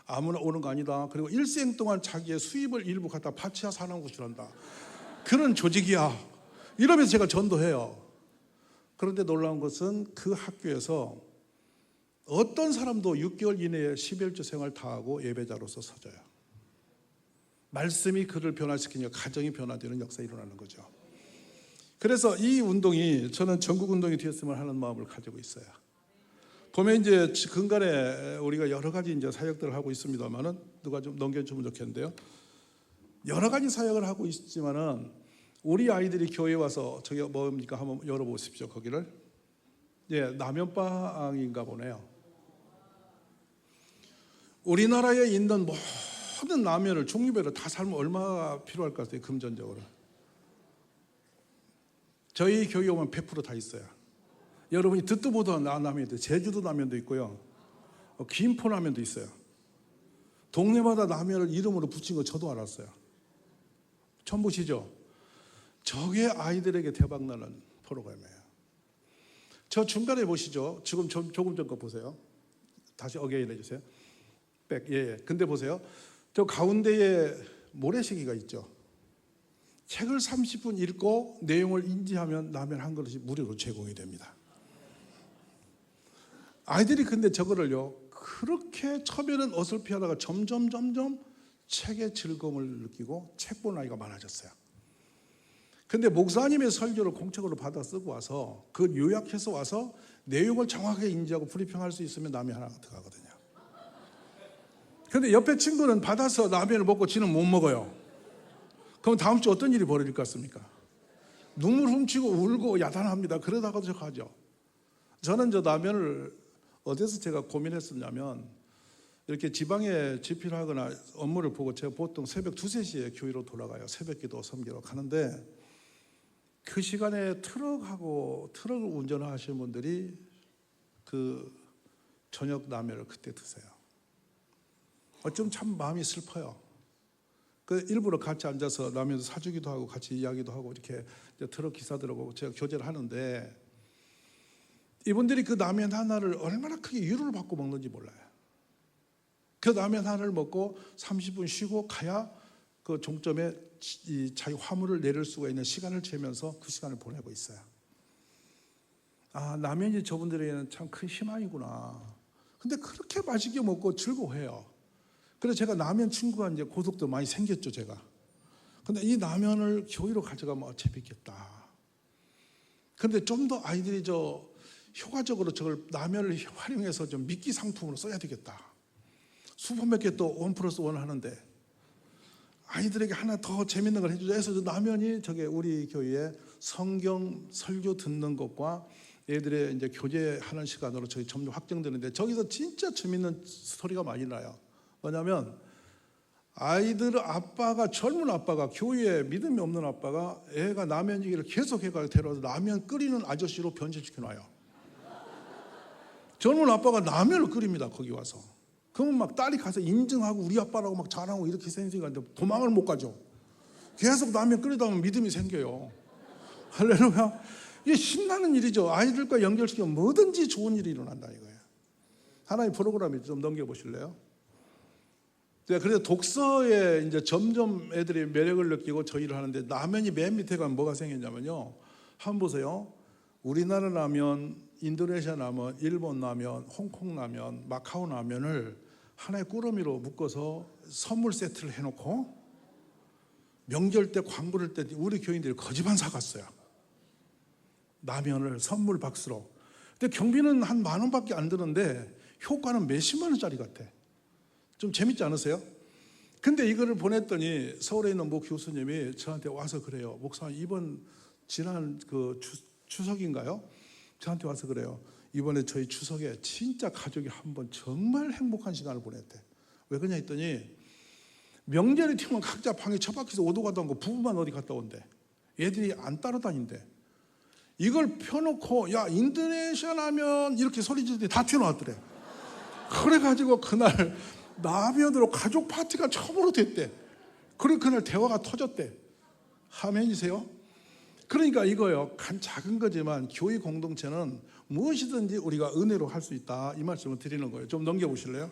아무나 오는 거 아니다. 그리고 일생 동안 자기의 수입을 일부 갖다 바치야 사는 곳이란다. 그런 조직이야. 이러면서 제가 전도해요. 그런데 놀라운 것은 그 학교에서 어떤 사람도 6개월 이내에 11조 생활 다 하고 예배자로서 서져요. 말씀이 그를 변화시키니까 가정이 변화되는 역사가 일어나는 거죠. 그래서 이 운동이 저는 전국 운동이 되었으면 하는 마음을 가지고 있어요. 보면 이제 근간에 우리가 여러 가지 이제 사역들을 하고 있습니다만은 누가 좀 넘겨주면 좋겠는데요. 여러 가지 사역을 하고 있지만은 우리 아이들이 교회에 와서 저기 뭡니까 한번 열어보십시오. 거기를 라면빵인가 보네요. 우리나라에 있는 모든 라면을 종류별로 다 삶으면 얼마나 필요할 것 같아요. 금전적으로. 저희 교회 오면 100% 다 있어요. 여러분이 듣도 보도 않은 라면이 있어요. 제주도 라면도 있고요. 김포 라면도 있어요. 동네마다 라면을 이름으로 붙인 거 저도 알았어요. 처음 보시죠? 저게 아이들에게 대박나는 프로그램이에요. 저 중간에 보시죠. 지금 조금 전 거 보세요. 다시 어게인 해주세요. 예. 근데 보세요. 저 가운데에 모래시계가 있죠. 책을 30분 읽고 내용을 인지하면 라면 한 그릇이 무료로 제공이 됩니다. 아이들이 근데 저거를요, 그렇게 처음에는 어설피하다가 점점 책의 즐거움을 느끼고 책 보는 아이가 많아졌어요. 근데 목사님의 설교를 공책으로 받아 쓰고 와서 그 요약해서 와서 내용을 정확하게 인지하고 브리핑할 수 있으면 라면 하나 들어가거든요. 근데 옆에 친구는 받아서 라면을 먹고 지는 못 먹어요. 그럼 다음 주 어떤 일이 벌어질 것 같습니까? 눈물 훔치고 울고 야단합니다. 그러다가도 저 가죠. 저는 저 라면을 어디서 제가 고민했었냐면 이렇게 지방에 집필을 하거나 업무를 보고 제가 보통 새벽 2, 3시에 교회로 돌아가요. 새벽기도 섬기러 가는데 그 시간에 트럭을 운전하시는 분들이 그 저녁 라면을 그때 드세요. 어쩜 참 마음이 슬퍼요. 그 일부러 같이 앉아서 라면도 사주기도 하고 같이 이야기도 하고 이렇게 트럭 기사들하고 제가 교제를 하는데 이분들이 그 라면 하나를 얼마나 크게 위로를 받고 먹는지 몰라요. 그 라면 하나를 먹고 30분 쉬고 가야 그 종점에 자기 화물을 내릴 수가 있는 시간을 재면서 그 시간을 보내고 있어요. 아, 라면이 저분들에게는 참 큰 희망이구나. 근데 그렇게 맛있게 먹고 즐거워해요. 그래서 제가 라면 친구가 이제 고속도 많이 생겼죠, 제가. 근데 이 라면을 교회로 가져가면 재밌겠다. 근데 좀 더 아이들이 효과적으로 저걸 라면을 활용해서 좀 미끼 상품으로 써야 되겠다. 수분 몇 개 또 1+1 하는데 아이들에게 하나 더 재밌는 걸 해주자 해서 라면이 저게 우리 교회에 성경 설교 듣는 것과 애들의 이제 교제하는 시간으로 저희 점점 확정되는데 저기서 진짜 재밌는 스토리가 많이 나요. 뭐냐면 아이들 아빠가 젊은 아빠가 교회에 믿음이 없는 아빠가 애가 라면 얘기를 계속 해가지고 데려와서 라면 끓이는 아저씨로 변신시켜 놔요. 젊은 아빠가 라면을 끓입니다. 거기 와서. 그러면 막 딸이 가서 인증하고 우리 아빠라고 막 자랑하고 이렇게 생기는데 도망을 못 가죠. 계속 라면 끓이다 보면 믿음이 생겨요. 할렐루야. 이게 신나는 일이죠. 아이들과 연결시키면 뭐든지 좋은 일이 일어난다 이거예요. 하나의 프로그램이 좀 넘겨보실래요? 그래서 독서에 이제 점점 애들이 매력을 느끼고 저 일을 하는데 라면이 맨 밑에 가면 뭐가 생겼냐면요. 한번 보세요. 우리나라 라면, 인도네시아 라면, 일본 라면, 홍콩 라면, 마카오 라면을 하나의 꾸러미로 묶어서 선물 세트를 해놓고 명절 때 광고를 할 때 우리 교인들이 거지반 사갔어요. 라면을 선물 박스로. 근데 경비는 한 10,000원밖에 안 드는데 효과는 몇십만 원짜리 같아. 좀 재밌지 않으세요? 근데 이거를 보냈더니 서울에 있는 모 교수님이 저한테 와서 그래요. 목사님 이번 지난 그 추석인가요? 저한테 와서 그래요. 이번에 저희 추석에 진짜 가족이 한번 정말 행복한 시간을 보냈대. 왜 그러냐 했더니 명절이 되면 각자 방에 처박혀서 오도 가도 않고 부부만 어디 갔다 온대. 애들이 안 따라다닌대. 이걸 펴놓고 야 인도네시아 라면 이렇게 소리 지르더니 다 튀어나왔더래. 그래가지고 그날 라면으로 가족 파티가 처음으로 됐대. 그리고 그날 대화가 터졌대. 아멘이세요? 그러니까 이거요. 작은 거지만 교회 공동체는 무엇이든지 우리가 은혜로 할 수 있다. 이 말씀을 드리는 거예요. 좀 넘겨보실래요?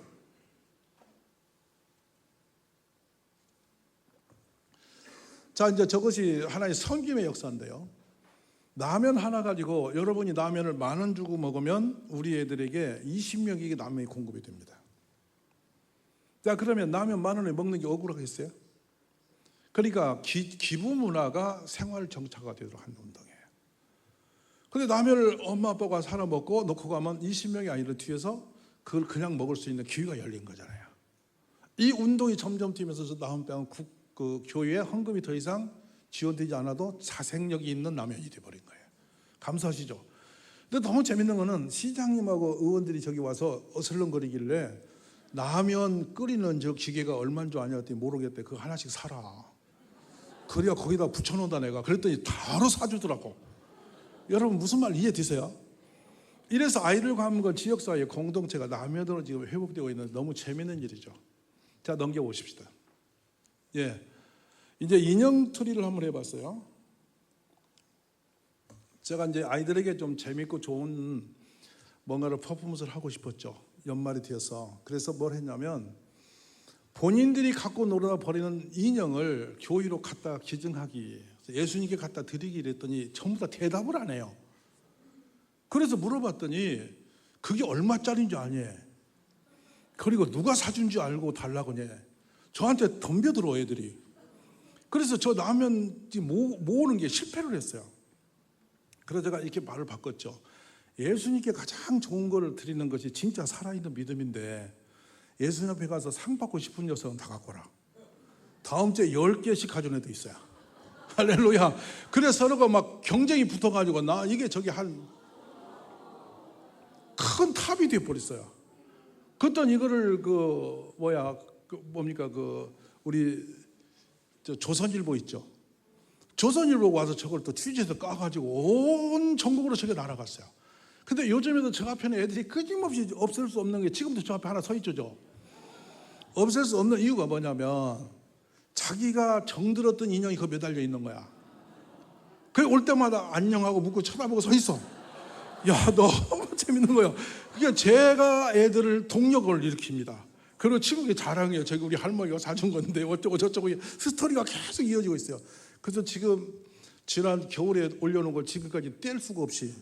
자, 이제 저것이 하나의 섬김의 역사인데요. 라면 하나 가지고 여러분이 라면을 10,000원 주고 먹으면 우리 애들에게 20명에게 라면이 공급이 됩니다. 자, 그러면 라면 10,000원에 먹는 게 억울하겠어요? 그러니까 기부 문화가 생활 정착화 되도록 하는 운동이에요. 근데 라면을 엄마 아빠가 사러 먹고 놓고 가면 20명의 아이들 뒤에서 그걸 그냥 먹을 수 있는 기회가 열린 거잖아요. 이 운동이 점점 뛰면서 다음 때는 그 교회에 헌금이 더 이상 지원되지 않아도 자생력이 있는 라면이 돼버린 거예요. 감사하시죠? 근데 너무 재밌는 거는 시장님하고 의원들이 저기 와서 어슬렁거리길래 라면 끓이는 저 기계가 얼마인 줄 아냐 했더니 모르겠대. 그거 하나씩 사라. 그래야 거기다 붙여놓는다 내가. 그랬더니 바로 사주더라고. 여러분 무슨 말 이해되세요? 이래서 아이들과 함께 지역사회 공동체가 라면으로 지금 회복되고 있는 너무 재밌는 일이죠. 자, 넘겨보십시다. 예, 이제 인형틀이를 한번 해봤어요. 제가 이제 아이들에게 좀 재밌고 좋은 뭔가를 퍼포먼스를 하고 싶었죠. 연말이 되어서. 그래서 뭘 했냐면 본인들이 갖고 놀아 버리는 인형을 교회로 갖다 기증하기, 예수님께 갖다 드리기 이랬더니 전부 다 대답을 안 해요. 그래서 물어봤더니 그게 얼마짜리인 줄 아니? 그리고 누가 사준 줄 알고 달라고 해. 저한테 덤벼들어 애들이. 그래서 저 라면 모으는 게 실패를 했어요. 그래서 제가 이렇게 말을 바꿨죠. 예수님께 가장 좋은 거를 드리는 것이 진짜 살아있는 믿음인데 예수님 앞에 가서 상 받고 싶은 녀석은 다 갖고 라. 다음 주에 10개씩 가져온 애도 있어요. 할렐루야. 그래서 서로가 막 경쟁이 붙어가지고 나 이게 저기 한 큰 탑이 되어버렸어요. 그랬더니 이거를 우리 조선일보 있죠. 조선일보 와서 저걸 또 취재해서 까가지고 온 전국으로 저게 날아갔어요. 근데 요즘에도 저 앞에는 애들이 끊임없이 없앨 수 없는 게 지금도 저 앞에 하나 서 있죠. 없앨 수 없는 이유가 뭐냐면 자기가 정들었던 인형이 그 매달려 있는 거야. 그래 올 때마다 안녕하고 묻고 쳐다보고 서 있어. 야, 너무 재밌는 거예요. 그게 제가 애들을 동력을 일으킵니다. 그리고 친구가 자랑해요. 저기 우리 할머니가 사준 건데 어쩌고 저쩌고 스토리가 계속 이어지고 있어요. 그래서 지금 지난 겨울에 올려놓은 걸 지금까지 뗄 수가 없이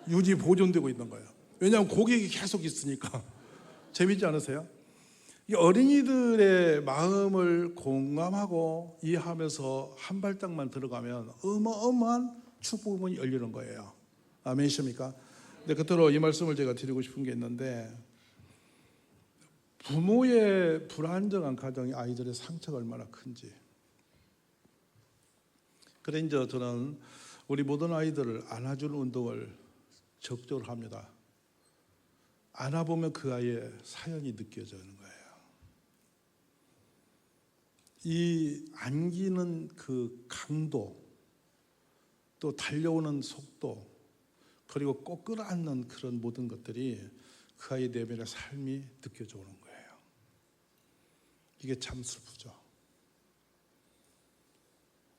유지 보존되고 있는 거예요. 왜냐하면 고객이 계속 있으니까. 재밌지 않으세요? 이 어린이들의 마음을 공감하고 이해하면서 한 발짝만 들어가면 어마어마한 축복문이 열리는 거예요. 아멘이십니까? 근데 끝으로 이 말씀을 제가 드리고 싶은 게 있는데 부모의 불안정한 가정이 아이들의 상처가 얼마나 큰지. 그래 이제 저는 우리 모든 아이들을 안아주는 운동을 적극적으로 합니다. 안아보면 그 아이의 사연이 느껴지는 거예요. 이 안기는 그 강도, 또 달려오는 속도, 그리고 꼭 끌어안는 그런 모든 것들이 그 아이 내면의 삶이 느껴져 오는 거예요. 이게 참 슬프죠.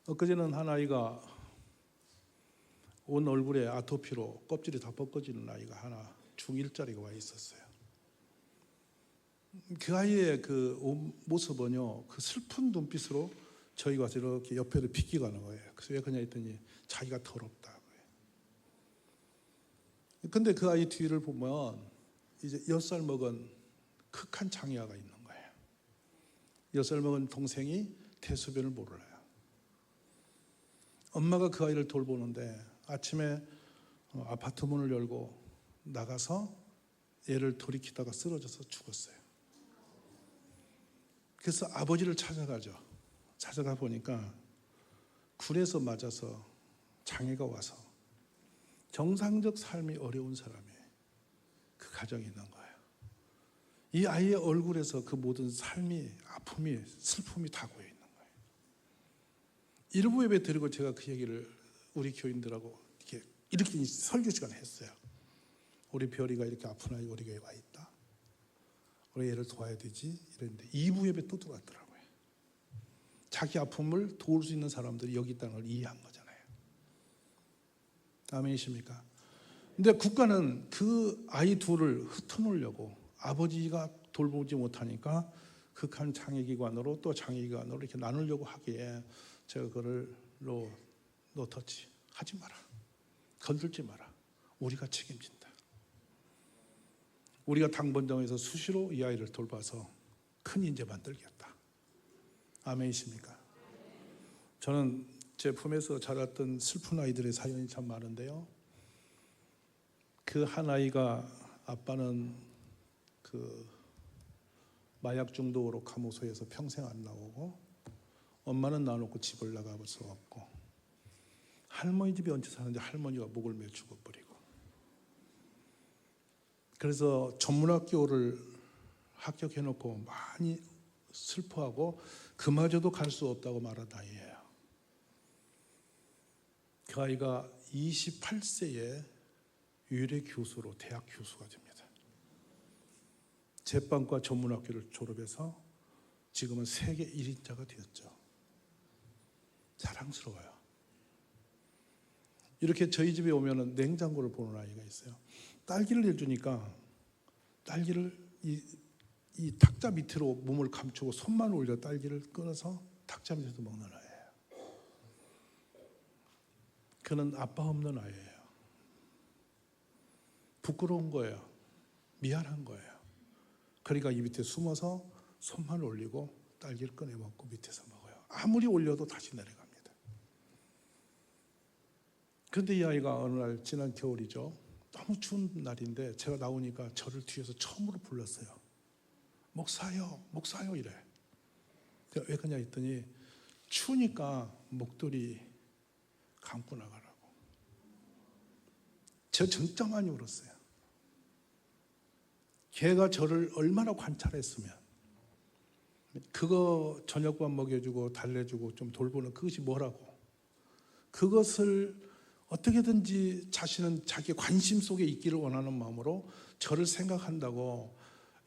엊그제는 한 아이가 온 얼굴에 아토피로 껍질이 다 벗겨지는 아이가 하나 중1짜리가 와 있었어요. 그 아이의 그 모습은요, 그 슬픈 눈빛으로 저희가 이렇게 옆에를 비끼가는 거예요. 그래서 왜 그러냐 했더니 자기가 더럽다. 근데 그 아이 뒤를 보면 이제 6살 먹은 극한 장애아가 있는 거예요. 6살 먹은 동생이 대소변을 몰라요. 엄마가 그 아이를 돌보는데 아침에 아파트 문을 열고 나가서 얘를 돌이키다가 쓰러져서 죽었어요. 그래서 아버지를 찾아가죠. 찾아가 보니까 굴에서 맞아서 장애가 와서 정상적 삶이 어려운 사람이 그 가정에 있는 거예요. 이 아이의 얼굴에서 그 모든 삶이, 아픔이, 슬픔이 다 고여 있는 거예요. 일부 예배 드리고 제가 그 얘기를 우리 교인들하고 이렇게 설교 시간 했어요. 우리 별이가 이렇게 아픈 아이가 우리 교회에 와 있다. 우리 얘를 도와야 되지 이랬는데 2부 예배 또 들어왔더라고요. 자기 아픔을 도울 수 있는 사람들이 여기 있다는 걸 이해한 거잖아요. 아멘이십니까? 근데 국가는 그 아이 둘을 흩어놓으려고 아버지가 돌보지 못하니까 극한 장애기관으로 또 장애기관으로 이렇게 나누려고 하기에 제가 그거를 노 터치 하지 마라. 건들지 마라. 우리가 책임진다. 우리가 당번정에서 수시로 이 아이를 돌봐서 큰 인재 만들겠다. 아멘이십니까? 저는 제 품에서 자랐던 슬픈 아이들의 사연이 참 많은데요. 그 한 아이가 아빠는 그 마약 중독으로 감옥소에서 평생 안 나오고, 엄마는 놔놓고 집을 나가볼 수 없고, 할머니 집에 얹혀 사는데 할머니가 목을 매 죽어버리고, 그래서 전문학교를 합격해놓고 많이 슬퍼하고 그마저도 갈 수 없다고 말한 아이예요. 그 아이가 28세에 유일의 교수로 대학 교수가 됩니다. 제빵과 전문학교를 졸업해서 지금은 세계 1인자가 되었죠. 자랑스러워요. 이렇게 저희 집에 오면 냉장고를 보는 아이가 있어요. 딸기를 내주니까 딸기를 이 탁자 밑으로 몸을 감추고 손만 올려 딸기를 끊어서 탁자 밑에서 먹는 아이예요. 그는 아빠 없는 아이예요. 부끄러운 거예요. 미안한 거예요. 그러니까 이 밑에 숨어서 손만 올리고 딸기를 꺼내 먹고 밑에서 먹어요. 아무리 올려도 다시 내려갑니다. 그런데 이 아이가 어느 날 지난 겨울이죠. 너무 추운 날인데 제가 나오니까 저를 뒤에서 처음으로 불렀어요. 목사요, 목사요 이래. 제가 왜 그러냐 했더니 추우니까 목도리 감고 나가라고. 제가 진짜 많이 울었어요. 걔가 저를 얼마나 관찰했으면, 그거 저녁밥 먹여주고 달래주고 좀 돌보는 그것이 뭐라고, 그것을 어떻게든지 자신은 자기 관심 속에 있기를 원하는 마음으로 저를 생각한다고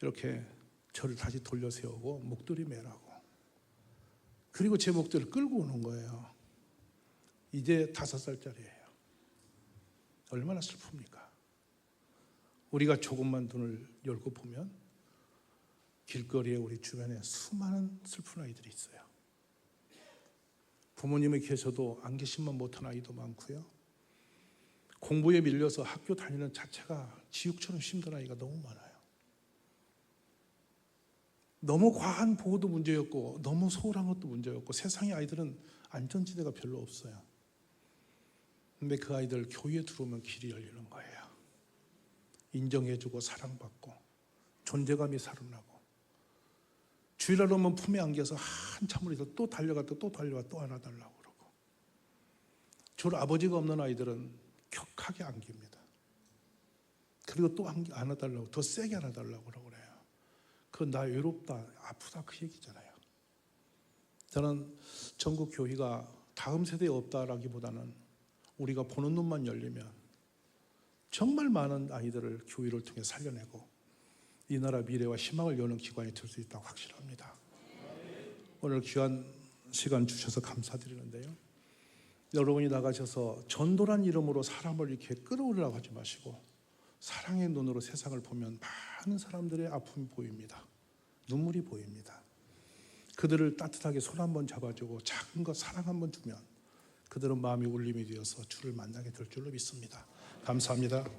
이렇게 저를 다시 돌려 세우고 목도리 매라고. 그리고 제 목도리를 끌고 오는 거예요. 이제 5살짜리예요. 얼마나 슬픕니까? 우리가 조금만 눈을 열고 보면 길거리에 우리 주변에 수많은 슬픈 아이들이 있어요. 부모님이 계셔도 안 계시면 못한 아이도 많고요. 공부에 밀려서 학교 다니는 자체가 지옥처럼 힘든 아이가 너무 많아요. 너무 과한 보호도 문제였고 너무 소홀한 것도 문제였고, 세상의 아이들은 안전지대가 별로 없어요. 근데 그 아이들 교회에 들어오면 길이 열리는 거예요. 인정해주고 사랑받고 존재감이 살아나고, 주일날 오면 품에 안겨서 한참을 있어 또 달려갔다 또 달려와 또 안아달라고 그러고, 주로 아버지가 없는 아이들은 격하게 안깁니다. 그리고 또 안아달라고, 더 세게 안아달라고 그러고 그래요. 그건 나 외롭다 아프다 그 얘기잖아요. 저는 전국 교회가 다음 세대에 없다라기보다는 우리가 보는 눈만 열리면 정말 많은 아이들을 교회를 통해 살려내고 이 나라 미래와 희망을 여는 기관이 될 수 있다고 확실합니다. 오늘 귀한 시간 주셔서 감사드리는데요. 여러분이 나가셔서 전도란 이름으로 사람을 이렇게 끌어올리라고 하지 마시고 사랑의 눈으로 세상을 보면 많은 사람들의 아픔이 보입니다. 눈물이 보입니다. 그들을 따뜻하게 손 한번 잡아주고 작은 것 사랑 한번 주면 그들은 마음이 울림이 되어서 주를 만나게 될 줄로 믿습니다. 감사합니다.